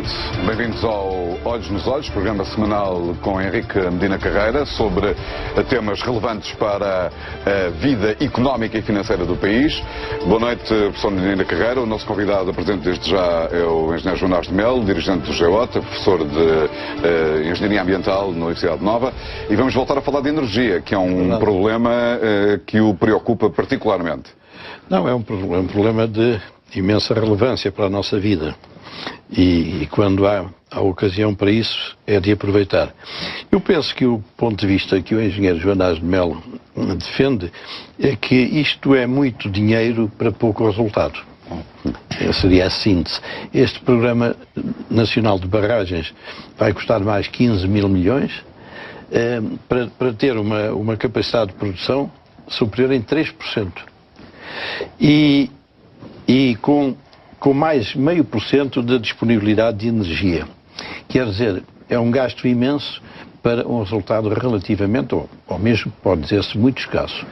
noite, bem-vindos ao Olhos nos Olhos, programa semanal com Henrique Medina Carreira sobre temas relevantes para a vida económica e financeira do país. Boa noite, professor Medina Carreira. O nosso convidado, apresento desde já, é o engenheiro João Nás de Melo, dirigente do GEOTA, professor de Engenharia Ambiental na Universidade Nova. E vamos voltar a falar de energia, que é um problema que o preocupa particularmente. Não, é um problema de imensa relevância para a nossa vida. E quando há ocasião para isso, é de aproveitar. Eu penso que o ponto de vista que o engenheiro João Nás de Melo defende é que isto é muito dinheiro para pouco resultado. Essa seria a síntese. Este Programa Nacional de Barragens vai custar mais 15 mil milhões para ter uma capacidade de produção superior em 3%. E com mais 0,5% de disponibilidade de energia. Quer dizer, é um gasto imenso para um resultado relativamente, ou mesmo pode dizer-se, muito escasso.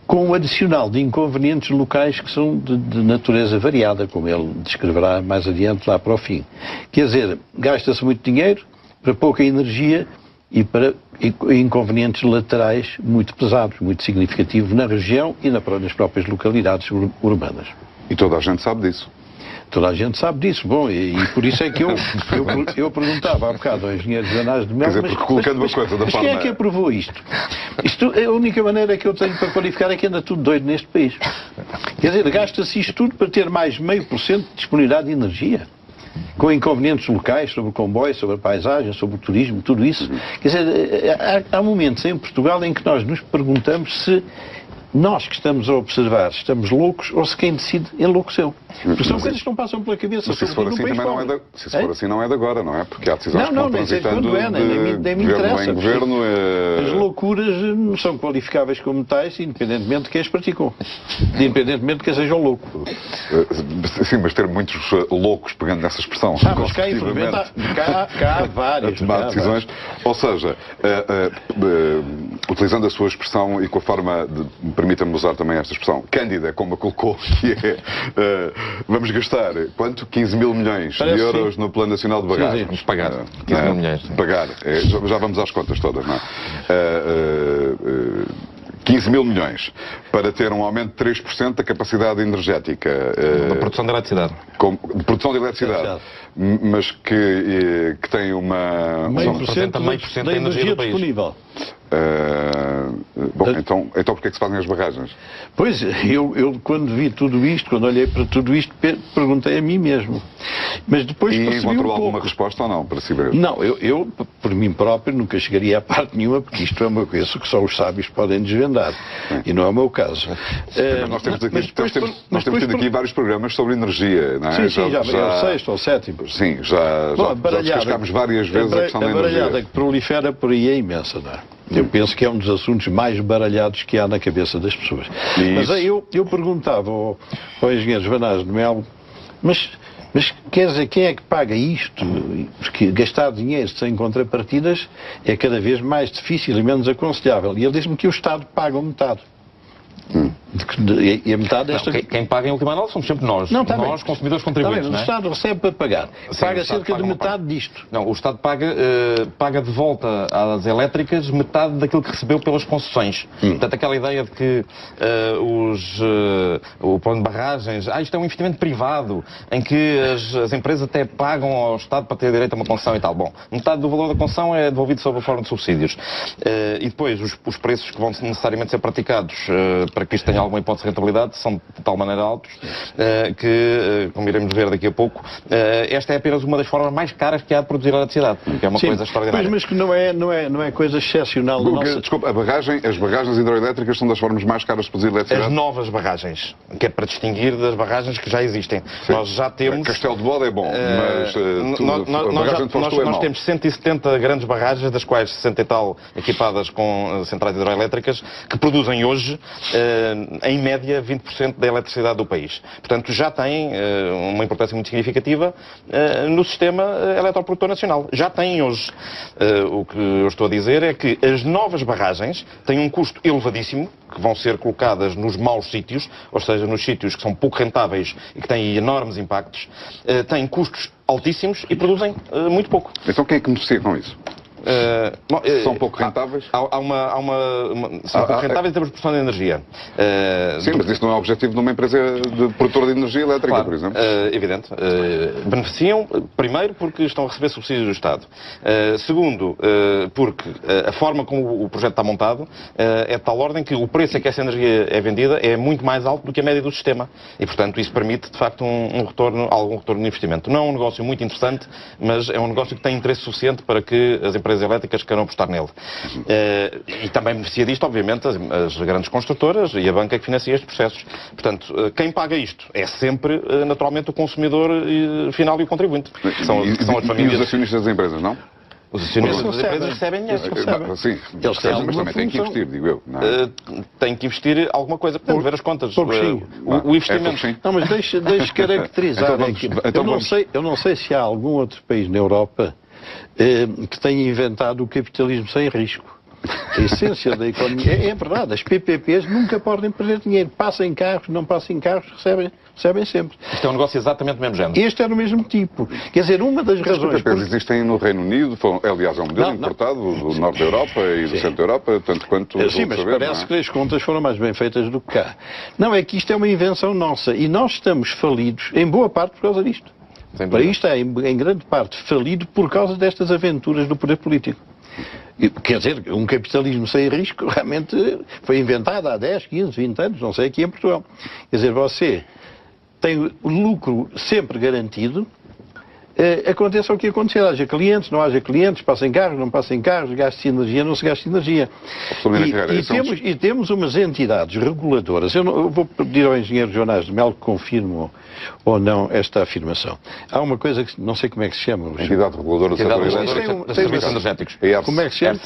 Com o adicional de inconvenientes locais que são de natureza variada, como ele descreverá mais adiante lá para o fim. Quer dizer, gasta-se muito dinheiro para pouca energia e para inconvenientes laterais muito pesados, muito significativos na região e nas próprias localidades urbanas. E toda a gente sabe disso. Toda a gente sabe disso. Bom, e por isso é que eu perguntava há bocado ao engenheiro João Nás de Melo, quer dizer, porque colocando uma coisa da forma... quem é que aprovou isto? A única maneira que eu tenho para qualificar é que anda tudo doido neste país. Quer dizer, gasta-se isto tudo para ter mais 0,5% de disponibilidade de energia. Com inconvenientes locais, sobre o comboio, sobre a paisagem, sobre o turismo, tudo isso. Quer dizer, há momentos em Portugal em que nós nos perguntamos se nós que estamos a observar estamos loucos ou se quem decide enlouqueceu. Porque são coisas que não passam pela cabeça. Mas se isso for assim, também não é de, se isso for assim, não é de agora, não é? Porque há decisões que vão transitando nem me interessa. Em governo, As loucuras não são qualificáveis como tais, independentemente de quem as praticou. Independentemente de quem seja o louco. Sim, mas ter muitos loucos, pegando nessa expressão, mas cá há vários. A tomar decisões. Ou seja, utilizando a sua expressão e com a forma de... Permita-me usar também esta expressão, cândida, como a colocou, que é, vamos gastar, quanto? 15 mil milhões de euros no Plano Nacional de Barragens. Sim, vamos pagar 15 mil milhões. Pagar, já vamos às contas todas, não é? 15 mil milhões para ter um aumento de 3% da capacidade energética. Da produção de eletricidade. De produção de eletricidade. Mas que tem uma... 0,5% da energia disponível. Bom, então porque é que se fazem as barragens? Pois, eu quando vi tudo isto, quando olhei para tudo isto, perguntei a mim mesmo. Mas depois percebi encontrou alguma resposta ou não, para si ver? Não, eu, por mim próprio, nunca chegaria a parte nenhuma, porque isto é uma coisa que só os sábios podem desvendar. E não é o meu caso. Mas nós temos tido aqui vários programas sobre energia, não é? Sim, já o sexto ou o sétimo. Sim, já descascámos várias vezes a questão da energia. A baralhada que prolifera por aí é imensa, não é? Eu penso que é um dos assuntos mais baralhados que há na cabeça das pessoas. Mas aí eu perguntava ao engenheiro João Nás de Melo, mas quer dizer, quem é que paga isto? Porque gastar dinheiro sem contrapartidas é cada vez mais difícil e menos aconselhável. E ele diz-me que o Estado paga metade. E a metade desta... Quem paga em última análise somos sempre nós. Nós, consumidores contribuintes. O Estado recebe para pagar. Paga cerca de metade disto. Não, o Estado paga de volta às elétricas metade daquilo que recebeu pelas concessões. Portanto, aquela ideia de que o plano de barragens, isto é um investimento privado, em que as empresas até pagam ao Estado para ter direito a uma concessão e tal. Bom, metade do valor da concessão é devolvido sob a forma de subsídios. E depois, os preços que vão necessariamente ser praticados para que isto tenha alguma hipótese de rentabilidade são de tal maneira altos que, como iremos ver daqui a pouco, esta é apenas uma das formas mais caras que há de produzir eletricidade, que é uma coisa extraordinária. Mas que não é coisa excepcional. Desculpa, as barragens hidroelétricas são das formas mais caras de produzir eletricidade? As novas barragens, que é para distinguir das barragens que já existem. Sim. Nós já temos... Castelo de Bode é bom, mas nós temos 170 grandes barragens, das quais 60 e tal equipadas com centrais hidroelétricas, que produzem hoje em média, 20% da eletricidade do país. Portanto, já tem uma importância muito significativa no sistema eletroprodutor nacional. Já tem hoje. O que eu estou a dizer é que as novas barragens têm um custo elevadíssimo, que vão ser colocadas nos maus sítios, ou seja, nos sítios que são pouco rentáveis e que têm enormes impactos, têm custos altíssimos e produzem muito pouco. Então quem é que beneficia com isso? São pouco rentáveis? São pouco rentáveis em termos de produção de energia. Sim, mas isso não é o objetivo de uma empresa de produtora de energia elétrica, claro, por exemplo. Evidente. Beneficiam, primeiro, porque estão a receber subsídios do Estado. Segundo, porque a forma como o projeto está montado é de tal ordem que o preço a que essa energia é vendida é muito mais alto do que a média do sistema. E, portanto, isso permite, de facto, algum retorno de investimento. Não é um negócio muito interessante, mas é um negócio que tem interesse suficiente para que as empresas elétricas queiram apostar nele. E também beneficia disto, obviamente, as grandes construtoras e a banca que financia estes processos. Portanto, quem paga isto é sempre, naturalmente, o consumidor final e o contribuinte, que são as famílias. E os acionistas das empresas, não? Os acionistas das empresas recebem dinheiro. Sim, eles recebem, mas também têm que investir, digo eu. Não é? Têm que investir alguma coisa. Podemos ver as contas. O investimento. Não, mas deixe caracterizar. Eu não sei se há algum outro país na Europa que tenha inventado o capitalismo sem risco. A essência da economia é verdade. As PPPs nunca podem perder dinheiro. Passam em carros, não passam em carros, recebem sempre. Isto é um negócio exatamente do mesmo género. Este é do mesmo tipo. Quer dizer, uma das razões... As PPPs existem no Reino Unido, aliás, é um modelo importado do norte da Europa e do centro da Europa, tanto quanto... Sim, mas parece que as contas foram mais bem feitas do que cá. Não, é que isto é uma invenção nossa e nós estamos falidos, em boa parte, por causa disto. Para isto é, em grande parte, falido por causa destas aventuras do poder político. Quer dizer, um capitalismo sem risco realmente foi inventado há 10, 15, 20 anos, não sei, aqui em Portugal. Quer dizer, você tem o lucro sempre garantido, aconteça o que acontecer, haja clientes, não haja clientes, passem carros, não passem carros, gaste energia, não se gaste energia. E temos umas entidades reguladoras. Eu vou pedir ao engenheiro Jonás de Melo que confirme ou não esta afirmação. Há uma coisa que não sei como é que se chama. Entidade reguladora dos serviços energéticos. Como é que se chama?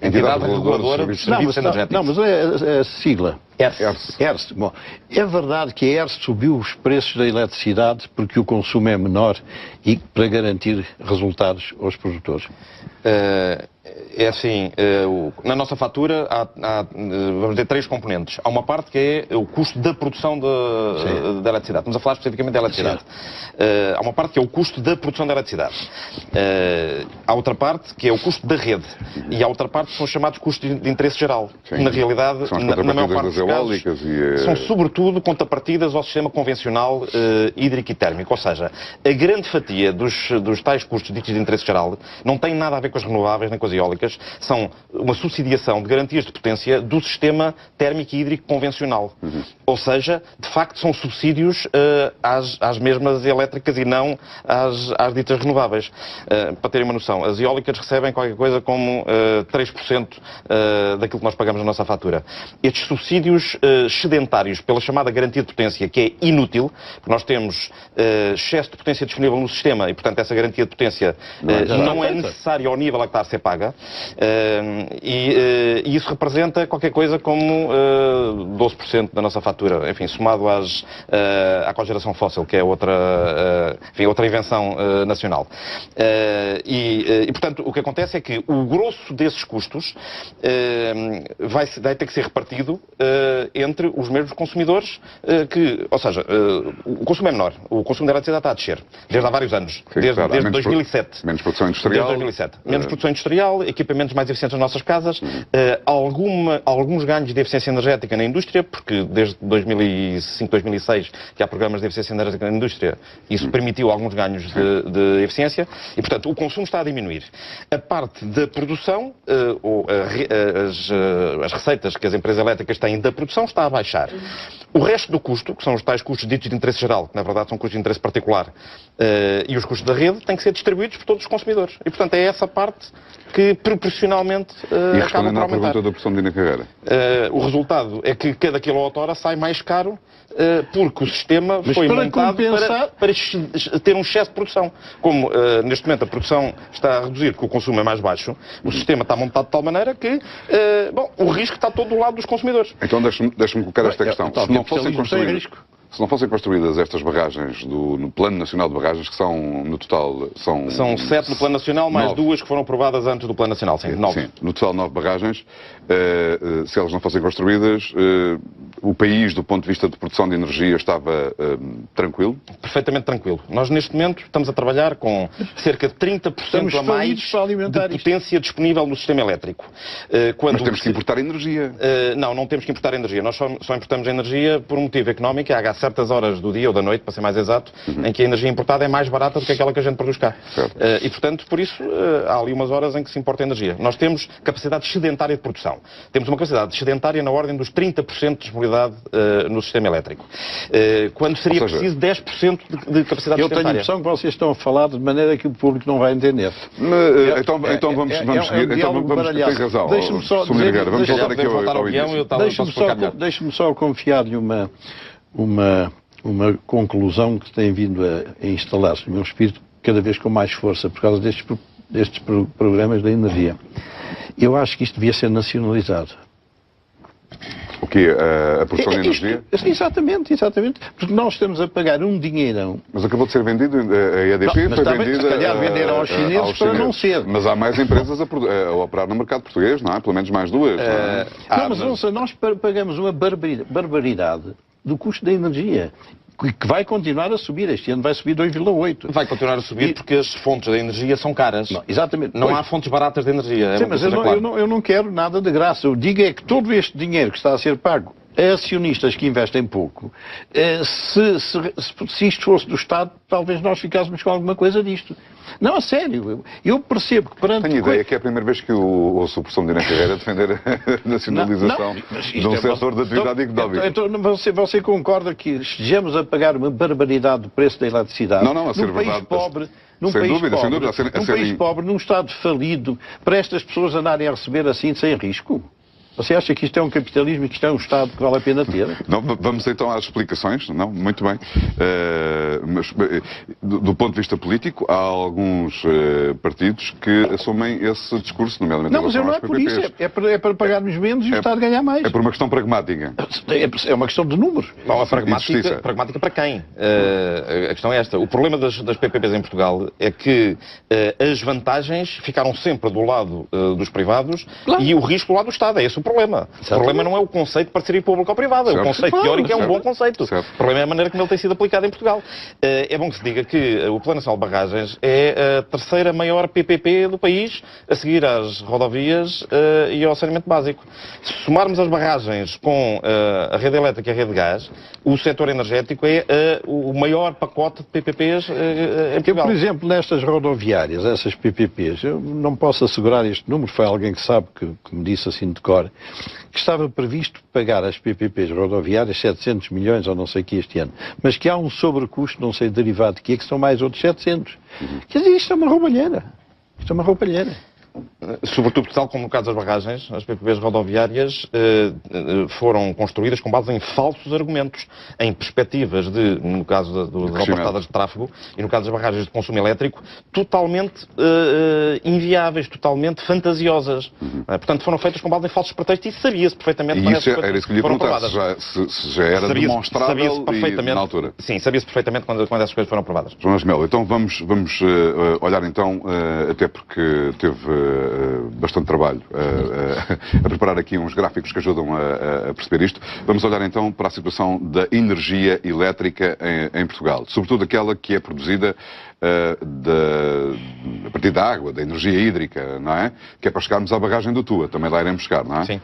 Entidade reguladora dos serviços energéticos. Não, mas é a sigla. ERSE. Bom, é verdade que a ERSE subiu os preços da eletricidade porque o consumo é menor e para garantir resultados aos produtores? É assim, na nossa fatura vamos ter 3 componentes. Há uma parte que é o custo da produção da eletricidade. Estamos a falar especificamente da eletricidade. Há uma parte que é o custo da produção da eletricidade. Há outra parte que é o custo da rede. E há outra parte que são os chamados custos de interesse geral. Sim. Na realidade, na maior parte dos casos, são sobretudo contrapartidas ao sistema convencional hídrico e térmico. Ou seja, a grande fatia dos tais custos ditos de interesse geral não tem nada a ver com as renováveis nem com as eólicas, são uma subsidiação de garantias de potência do sistema térmico e hídrico convencional. Ou seja, de facto são subsídios às mesmas elétricas e não às ditas renováveis. Para terem uma noção, as eólicas recebem qualquer coisa como 3% daquilo que nós pagamos na nossa fatura. Estes subsídios excedentários pela chamada garantia de potência, que é inútil, porque nós temos excesso de potência disponível no sistema e, portanto, essa garantia de potência não é necessária ao nível a que está a ser paga, e isso representa qualquer coisa como 12% da nossa fatura, enfim, somado à cogeração fóssil, que é outra invenção nacional. E, portanto, o que acontece é que o grosso desses custos vai ter que ser repartido entre os mesmos consumidores, ou seja, o consumo é menor, o consumo de eletricidade está a descer, desde há vários anos, desde 2007. Menos produção industrial. Desde 2007. Menos produção industrial, equipamentos mais eficientes nas nossas casas, alguns ganhos de eficiência energética na indústria, porque desde 2005, 2006 que há programas de eficiência energética na indústria, isso permitiu alguns ganhos de eficiência e, portanto, o consumo está a diminuir. A parte da produção, ou as receitas que as empresas elétricas têm da produção, está a baixar. O resto do custo, que são os tais custos ditos de interesse geral, que na verdade são custos de interesse particular, e os custos da rede, têm que ser distribuídos por todos os consumidores. E, portanto, é essa parte que proporcionalmente acaba por aumentar. E respondendo à pergunta da professor Medina Carreira? O resultado é que cada quilowatt-hora sai mais caro porque o sistema foi montado para ter um excesso de produção. Como neste momento a produção está a reduzir porque o consumo é mais baixo, o sistema está montado de tal maneira que o risco está todo do lado dos consumidores. Então Então deixa-me colocar esta questão. Se não fossem construídas estas barragens no Plano Nacional de Barragens, que são, no total, São 7 no Plano Nacional, mais 2 que foram aprovadas antes do Plano Nacional. Sim, 9. Sim, no total 9 barragens. Se elas não fossem construídas, o país, do ponto de vista de produção de energia, estava tranquilo? Perfeitamente tranquilo. Nós, neste momento, estamos a trabalhar com cerca de 30% a mais de potência disponível no sistema elétrico. Mas temos que importar energia. Não temos que importar energia. Nós só importamos energia por um motivo económico. Há certas horas do dia ou da noite, para ser mais exato, em que a energia importada é mais barata do que aquela que a gente produz cá. E, portanto, por isso, há ali umas horas em que se importa energia. Nós temos capacidade sedentária de produção. Temos uma capacidade sedentária na ordem dos 30% de disponibilidade no sistema elétrico. Quando seria preciso 10% de capacidade sedentária. Eu tenho a impressão que vocês estão a falar de maneira que o público não vai entender. Então vamos seguir. Tem razão. Deixe-me só Deixe-me só confiar-lhe uma conclusão que tem vindo a instalar-se no meu espírito cada vez com mais força por causa destes programas da energia. Eu acho que isto devia ser nacionalizado. O quê? A produção de energia? Exatamente. Porque nós estamos a pagar um dinheirão. Mas acabou de ser vendido, a EDP foi vendida... Se calhar venderam aos chineses para não ser. Mas há mais empresas a operar no mercado português, não é? Pelo menos mais duas. Mas ouça, nós pagamos uma barbaridade do custo da energia, que vai continuar a subir. Este ano vai subir 2,8. Vai continuar a subir porque as fontes da energia são caras. Não, exatamente. Não há fontes baratas de energia. Sim, mas eu não quero nada de graça. Eu digo é que todo este dinheiro que está a ser pago a acionistas que investem pouco, se isto fosse do Estado, talvez nós ficássemos com alguma coisa disto. Não, a sério. Eu percebo que perante... Tenho ideia que é a primeira vez que ouço o professor Medina Carreira defender a nacionalização de um setor de atividade económica. Então, você concorda que estejamos a pagar uma barbaridade do preço da eletricidade a ser verdade, num país pobre, num Estado falido, para estas pessoas andarem a receber assim sem risco? Você acha que isto é um capitalismo e que isto é um Estado que vale a pena ter? Não, vamos então às explicações. Não, muito bem. Mas, do ponto de vista político, há alguns partidos que assumem esse discurso, nomeadamente... Não, mas não é por isso. É para pagarmos menos e o Estado ganhar mais. É por uma questão pragmática. É uma questão de números. Bom, pragmática para quem? A questão é esta. O problema das PPPs em Portugal é que as vantagens ficaram sempre do lado dos privados e o risco do lado do Estado. É esse o problema. O problema não é o conceito de parceria público ou privada. O conceito teórico é um bom conceito. O problema é a maneira como ele tem sido aplicado em Portugal. É bom que se diga que o Plano Nacional de Barragens é a terceira maior PPP do país, a seguir às rodovias e ao saneamento básico. Se somarmos as barragens com a rede elétrica e a rede de gás, o setor energético é o maior pacote de PPPs em Portugal. Por exemplo, nestas rodoviárias, essas PPPs, eu não posso assegurar este número, foi alguém que sabe, que me disse assim de cor, que estava previsto pagar as PPPs rodoviárias 700 milhões ou não sei o que este ano, mas que há um sobrecusto, não sei derivado de que são mais outros 700. Quer dizer, isto é uma roubalheira. Isto é uma roubalheira. Sobretudo, tal como no caso das barragens, as PPPs rodoviárias foram construídas com base em falsos argumentos, em perspectivas no caso das autoestradas de tráfego e no caso das barragens de consumo elétrico, totalmente inviáveis, totalmente fantasiosas. Portanto, foram feitas com base em falsos pretextos e sabia-se perfeitamente quando essas coisas foram aprovadas. Se já era demonstrável na altura. Sim, sabia-se perfeitamente quando essas coisas foram aprovadas. João Melo, então vamos olhar então, até porque teve bastante trabalho a preparar aqui uns gráficos que ajudam a perceber isto. Vamos olhar então para a situação da energia elétrica em Portugal, sobretudo aquela que é produzida a partir da água, da energia hídrica, não é? Que é para chegarmos à barragem do Tua, também lá iremos buscar, não é? Sim.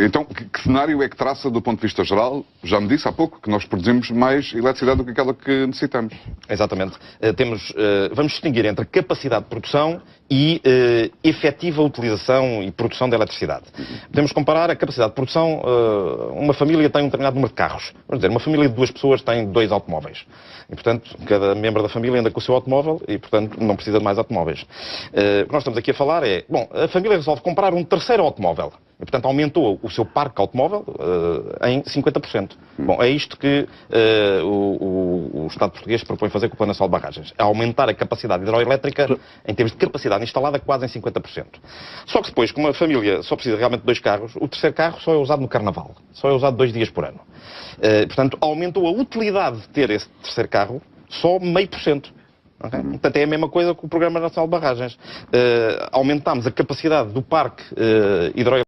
Então, que cenário é que traça do ponto de vista geral? Já me disse há pouco que nós produzimos mais eletricidade do que aquela que necessitamos. Exatamente. Vamos distinguir entre capacidade de produção e efetiva utilização e produção de eletricidade. Podemos comparar a capacidade de produção. Uma família tem um determinado número de carros. Vamos dizer, uma família de 2 pessoas tem 2 automóveis. E, portanto, cada membro da família anda com o seu automóvel e, portanto, não precisa de mais automóveis. O que nós estamos aqui a falar é, bom, a família resolve comprar um terceiro automóvel. automóvel. E, portanto, aumentou o seu parque automóvel em 50%. Bom, é isto que o Estado português propõe fazer com o Plano Nacional de Barragens. É aumentar a capacidade hidroelétrica, em termos de capacidade instalada, quase em 50%. Só que depois, como a família só precisa realmente de 2 carros, o terceiro carro só é usado no Carnaval. Só é usado 2 dias por ano. Portanto, aumentou a utilidade de ter esse terceiro carro só 0,5%. Okay? Portanto, é a mesma coisa que o Programa Nacional de Barragens. Aumentámos a capacidade do parque hidroelétrico